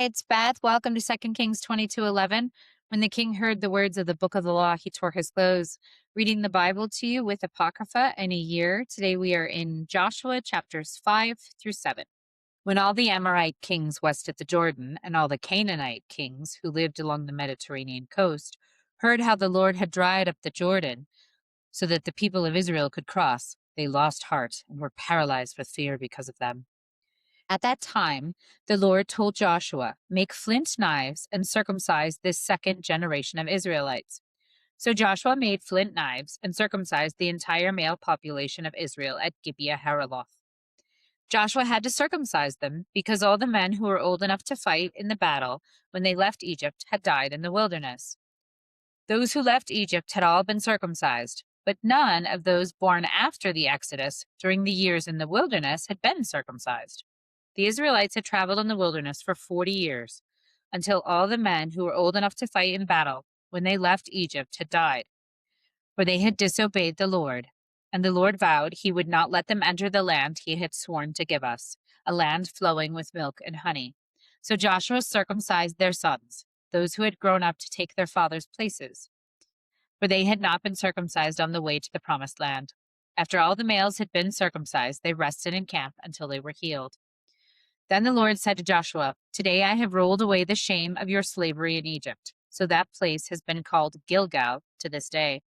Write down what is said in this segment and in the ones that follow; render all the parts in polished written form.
It's Beth. Welcome to 2 Kings 22:11. When the king heard the words of the book of the law, he tore his clothes. Reading the Bible to you with Apocrypha in a year. Today we are in Joshua chapters 5 through 7. When all the Amorite kings west of the Jordan and all the Canaanite kings who lived along the Mediterranean coast heard how the Lord had dried up the Jordan so that the people of Israel could cross, they lost heart and were paralyzed with fear because of them. At that time, the Lord told Joshua, "Make flint knives and circumcise this second generation of Israelites." So Joshua made flint knives and circumcised the entire male population of Israel at Gibeah Haraloth. Joshua had to circumcise them because all the men who were old enough to fight in the battle when they left Egypt had died in the wilderness. Those who left Egypt had all been circumcised, but none of those born after the Exodus during the years in the wilderness had been circumcised. The Israelites had traveled in the wilderness for 40 years, until all the men who were old enough to fight in battle when they left Egypt had died, for they had disobeyed the Lord. And the Lord vowed he would not let them enter the land he had sworn to give us, a land flowing with milk and honey. So Joshua circumcised their sons, those who had grown up to take their father's places, for they had not been circumcised on the way to the promised land. After all the males had been circumcised, they rested in camp until they were healed. Then the Lord said to Joshua, "Today I have rolled away the shame of your slavery in Egypt." So that place has been called Gilgal to this day.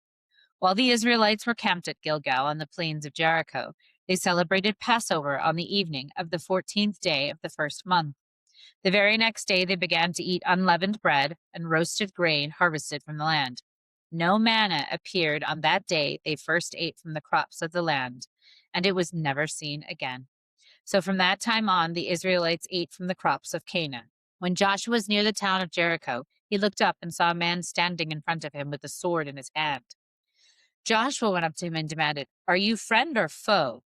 While the Israelites were camped at Gilgal on the plains of Jericho, they celebrated Passover on the evening of the 14th day of the first month. The very next day they began to eat unleavened bread and roasted grain harvested from the land. No manna appeared on that day they first ate from the crops of the land, and it was never seen again. So from that time on, the Israelites ate from the crops of Canaan. When Joshua was near the town of Jericho, he looked up and saw a man standing in front of him with a sword in his hand. Joshua went up to him and demanded, "Are you friend or foe?"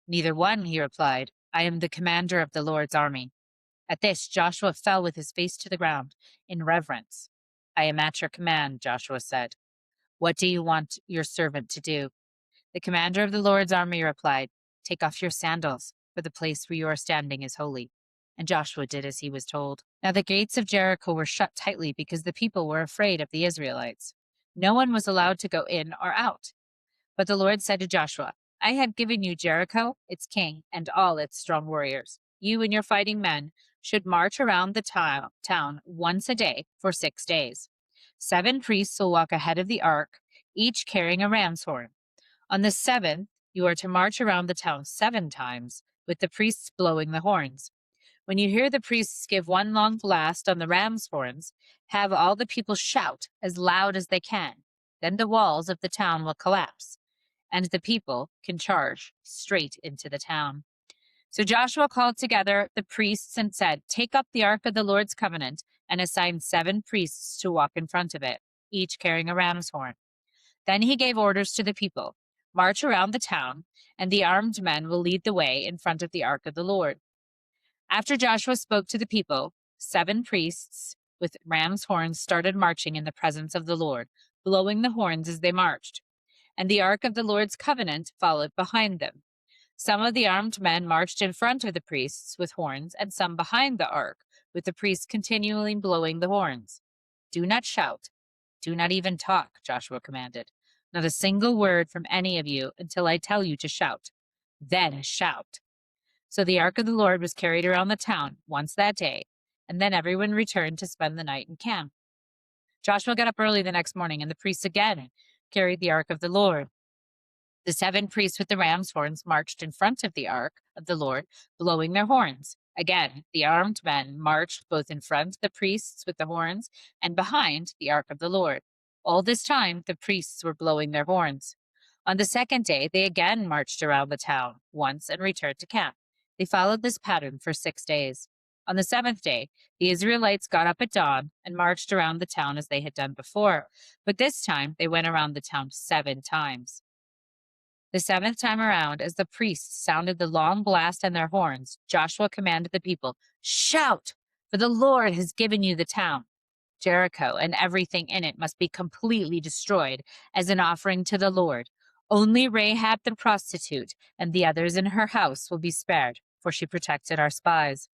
"Neither one," he replied. "I am the commander of the Lord's army." At this, Joshua fell with his face to the ground in reverence. "I am at your command," Joshua said. "What do you want your servant to do?" The commander of the Lord's army replied, "Take off your sandals, for the place where you are standing is holy." And Joshua did as he was told. Now the gates of Jericho were shut tightly because the people were afraid of the Israelites. No one was allowed to go in or out. But the Lord said to Joshua, "I have given you Jericho, its king, and all its strong warriors. You and your fighting men should march around the town once a day for 6 days. 7 priests will walk ahead of the ark, each carrying a ram's horn. On the 7th, you are to march around the town 7 times, with the priests blowing the horns. When you hear the priests give one long blast on the ram's horns, have all the people shout as loud as they can. Then the walls of the town will collapse, and the people can charge straight into the town." So Joshua called together the priests and said, "Take up the ark of the Lord's covenant and assign 7 priests to walk in front of it, each carrying a ram's horn." Then he gave orders to the people, "March around the town, and the armed men will lead the way in front of the ark of the Lord." After Joshua spoke to the people, 7 priests with ram's horns started marching in the presence of the Lord, blowing the horns as they marched. And the ark of the Lord's covenant followed behind them. Some of the armed men marched in front of the priests with horns, and some behind the ark, with the priests continually blowing the horns. "Do not shout. Do not even talk," Joshua commanded. "Not a single word from any of you until I tell you to shout. Then shout." So the ark of the Lord was carried around the town once that day, and then everyone returned to spend the night in camp. Joshua got up early the next morning, and the priests again carried the ark of the Lord. The 7 priests with the ram's horns marched in front of the ark of the Lord, blowing their horns. Again, the armed men marched both in front of the priests with the horns and behind the ark of the Lord. All this time, the priests were blowing their horns. On the second day, they again marched around the town once and returned to camp. They followed this pattern for 6 days. On the 7th day, the Israelites got up at dawn and marched around the town as they had done before, but this time they went around the town 7 times. The 7th time around, as the priests sounded the long blast on their horns, Joshua commanded the people, "Shout, for the Lord has given you the town. Jericho and everything in it must be completely destroyed as an offering to the Lord. Only Rahab the prostitute and the others in her house will be spared, for she protected our spies."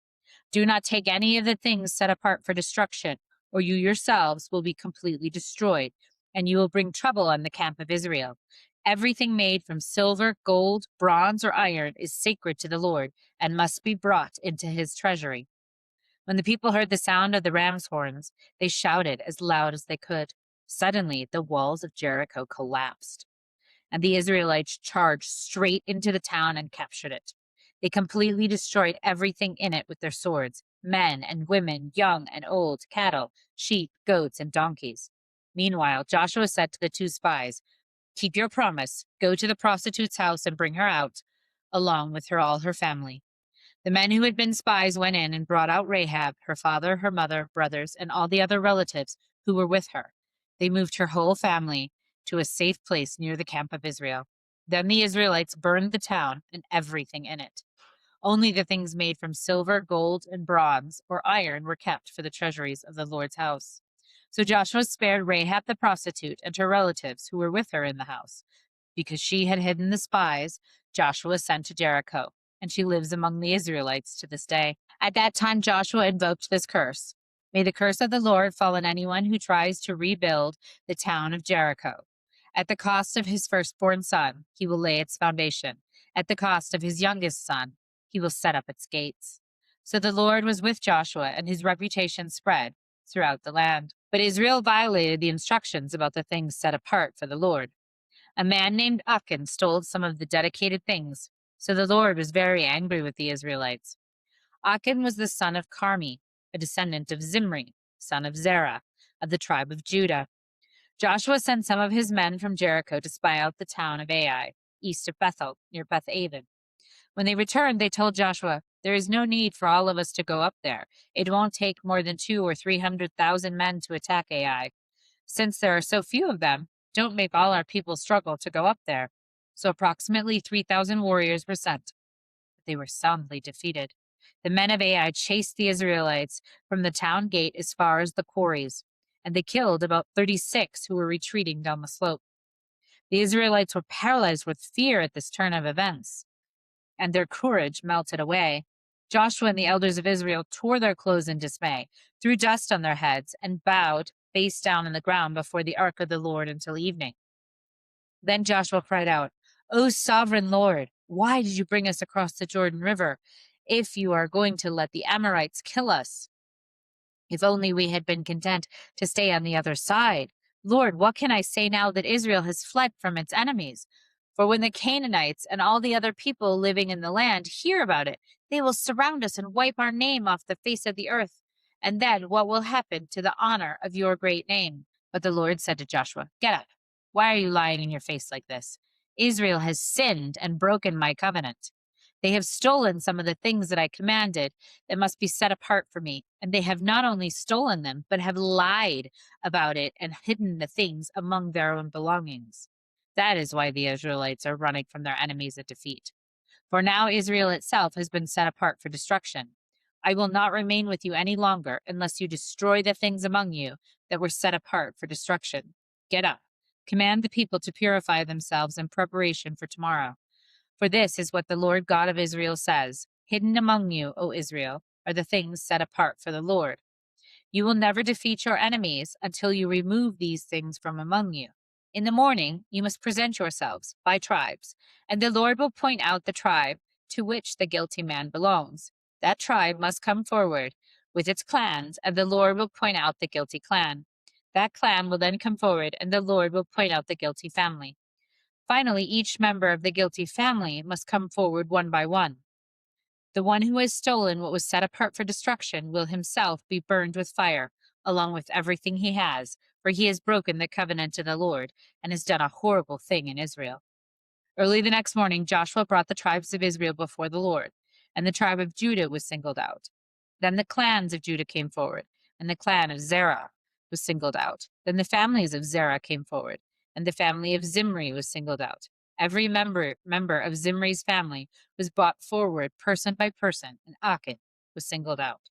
Do not take any of the things set apart for destruction, or you yourselves will be completely destroyed, and you will bring trouble on the camp of Israel. Everything made from silver, gold, bronze, or iron is sacred to the Lord and must be brought into his treasury. When the people heard the sound of the ram's horns, they shouted as loud as they could. Suddenly, the walls of Jericho collapsed, and the Israelites charged straight into the town and captured it. They completely destroyed everything in it with their swords, men and women, young and old, cattle, sheep, goats, and donkeys. Meanwhile, Joshua said to the two spies, "Keep your promise. Go to the prostitute's house and bring her out, along with all her family." The men who had been spies went in and brought out Rahab, her father, her mother, brothers, and all the other relatives who were with her. They moved her whole family to a safe place near the camp of Israel. Then the Israelites burned the town and everything in it. Only the things made from silver, gold, and bronze or iron were kept for the treasuries of the Lord's house. So Joshua spared Rahab the prostitute and her relatives who were with her in the house. Because she had hidden the spies, Joshua sent to Jericho, and she lives among the Israelites to this day. At that time, Joshua invoked this curse: "May the curse of the Lord fall on anyone who tries to rebuild the town of Jericho. At the cost of his firstborn son, he will lay its foundation. At the cost of his youngest son, he will set up its gates." So the Lord was with Joshua, and his reputation spread throughout the land. But Israel violated the instructions about the things set apart for the Lord. A man named Achan stole some of the dedicated things, so the Lord was very angry with the Israelites. Achan was the son of Carmi, a descendant of Zimri, son of Zerah, of the tribe of Judah. Joshua sent some of his men from Jericho to spy out the town of Ai, east of Bethel, near Beth Aven. When they returned, they told Joshua, "There is no need for all of us to go up there. It won't take more than 200,000 or 300,000 men to attack Ai. Since there are so few of them, don't make all our people struggle to go up there." So approximately 3,000 warriors were sent, but they were soundly defeated. The men of Ai chased the Israelites from the town gate as far as the quarries, and they killed about 36 who were retreating down the slope. The Israelites were paralyzed with fear at this turn of events, and their courage melted away. Joshua and the elders of Israel tore their clothes in dismay, threw dust on their heads, and bowed face down on the ground before the ark of the Lord until evening. Then Joshua cried out, "O sovereign Lord, why did you bring us across the Jordan River if you are going to let the Amorites kill us? If only we had been content to stay on the other side. Lord, what can I say now that Israel has fled from its enemies? For when the Canaanites and all the other people living in the land hear about it, they will surround us and wipe our name off the face of the earth. And then what will happen to the honor of your great name?" But the Lord said to Joshua, "Get up. Why are you lying in your face like this? Israel has sinned and broken my covenant. They have stolen some of the things that I commanded that must be set apart for me. And they have not only stolen them, but have lied about it and hidden the things among their own belongings. That is why the Israelites are running from their enemies at defeat. For now Israel itself has been set apart for destruction. I will not remain with you any longer unless you destroy the things among you that were set apart for destruction. Get up. Command the people to purify themselves in preparation for tomorrow. For this is what the Lord God of Israel says: Hidden among you, O Israel, are the things set apart for the Lord. You will never defeat your enemies until you remove these things from among you. In the morning, you must present yourselves by tribes, and the Lord will point out the tribe to which the guilty man belongs. That tribe must come forward with its clans, and the Lord will point out the guilty clan. That clan will then come forward, and the Lord will point out the guilty family. Finally, each member of the guilty family must come forward one by one. The one who has stolen what was set apart for destruction will himself be burned with fire, along with everything he has, for he has broken the covenant of the Lord and has done a horrible thing in Israel. Early the next morning, Joshua brought the tribes of Israel before the Lord, and the tribe of Judah was singled out. Then the clans of Judah came forward, and the clan of Zerah was singled out. Then the families of Zerah came forward, and the family of Zimri was singled out. Every member of Zimri's family was brought forward person by person, and Achan was singled out.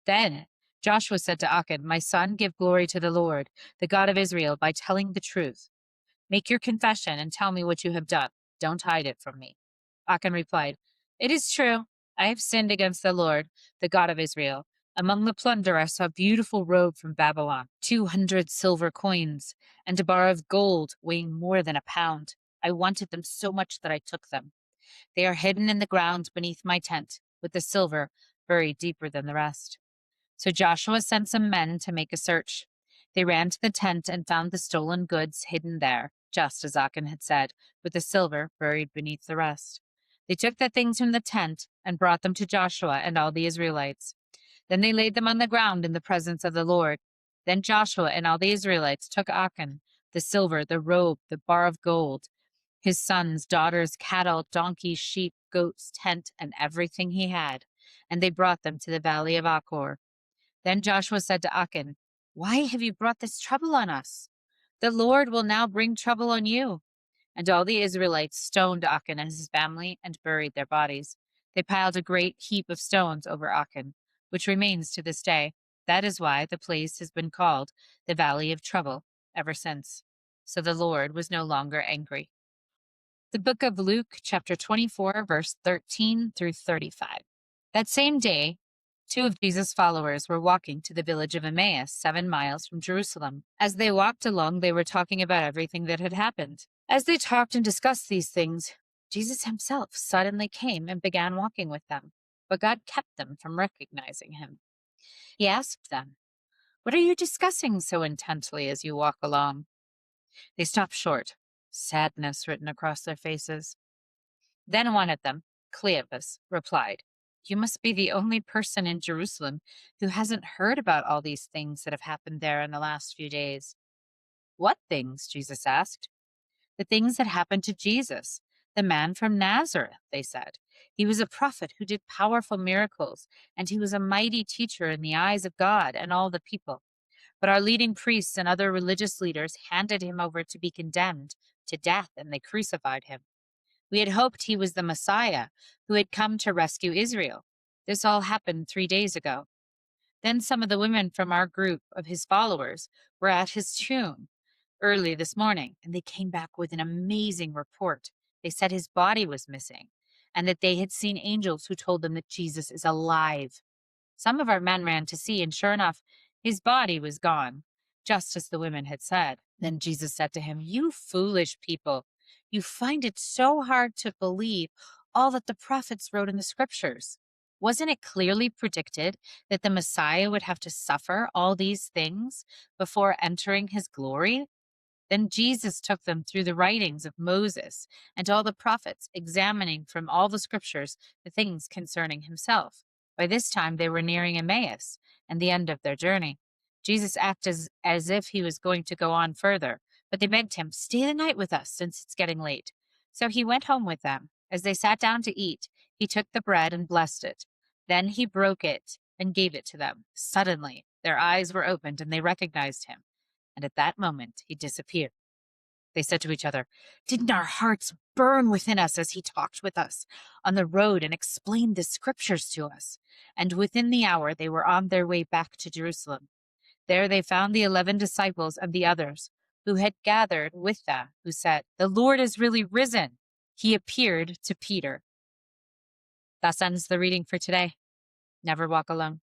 Then Joshua said to Achan, "My son, give glory to the Lord, the God of Israel, by telling the truth. Make your confession and tell me what you have done. Don't hide it from me." Achan replied, "It is true. I have sinned against the Lord, the God of Israel. Among the plunder I saw a beautiful robe from Babylon, 200 silver coins, and a bar of gold weighing more than a pound. I wanted them so much that I took them. They are hidden in the ground beneath my tent, with the silver buried deeper than the rest. So Joshua sent some men to make a search. They ran to the tent and found the stolen goods hidden there, just as Achan had said, with the silver buried beneath the rest. They took the things from the tent and brought them to Joshua and all the Israelites. Then they laid them on the ground in the presence of the Lord. Then Joshua and all the Israelites took Achan, the silver, the robe, the bar of gold, his sons, daughters, cattle, donkeys, sheep, goats, tent, and everything he had, and they brought them to the valley of Achor. Then Joshua said to Achan, "Why have you brought this trouble on us? The Lord will now bring trouble on you." And all the Israelites stoned Achan and his family and buried their bodies. They piled a great heap of stones over Achan, which remains to this day. That is why the place has been called the Valley of Trouble ever since. So the Lord was no longer angry. The book of Luke, chapter 24, verse 13 through 35. That same day, two of Jesus' followers were walking to the village of Emmaus, 7 miles from Jerusalem. As they walked along, they were talking about everything that had happened. As they talked and discussed these things, Jesus himself suddenly came and began walking with them, but God kept them from recognizing him. He asked them, "What are you discussing so intently as you walk along?" They stopped short, sadness written across their faces. Then one of them, Cleopas, replied, "You must be the only person in Jerusalem who hasn't heard about all these things that have happened there in the last few days." "What things?" Jesus asked. "The things that happened to Jesus, the man from Nazareth," they said. "He was a prophet who did powerful miracles, and he was a mighty teacher in the eyes of God and all the people. But our leading priests and other religious leaders handed him over to be condemned to death, and they crucified him. We had hoped he was the Messiah who had come to rescue Israel. This all happened 3 days ago. Then some of the women from our group of his followers were at his tomb early this morning, and they came back with an amazing report. They said his body was missing, and that they had seen angels who told them that Jesus is alive. Some of our men ran to see, and sure enough, his body was gone, just as the women had said. Then Jesus said to him, "You foolish people, you find it so hard to believe all that the prophets wrote in the scriptures. Wasn't it clearly predicted that the Messiah would have to suffer all these things before entering his glory?" Then Jesus took them through the writings of Moses and all the prophets, examining from all the scriptures the things concerning himself. By this time they were nearing Emmaus and the end of their journey. Jesus acted as if he was going to go on further, but they begged him, "Stay the night with us, since it's getting late." So he went home with them. As they sat down to eat, he took the bread and blessed it. Then he broke it and gave it to them. Suddenly their eyes were opened and they recognized him, and at that moment he disappeared. They said to each other, "Didn't our hearts burn within us as he talked with us on the road and explained the scriptures to us?" And within the hour they were on their way back to Jerusalem. There they found the 11 disciples and the others who had gathered with them, who said, "The Lord is really risen." He appeared to Peter. Thus ends the reading for today. Never walk alone.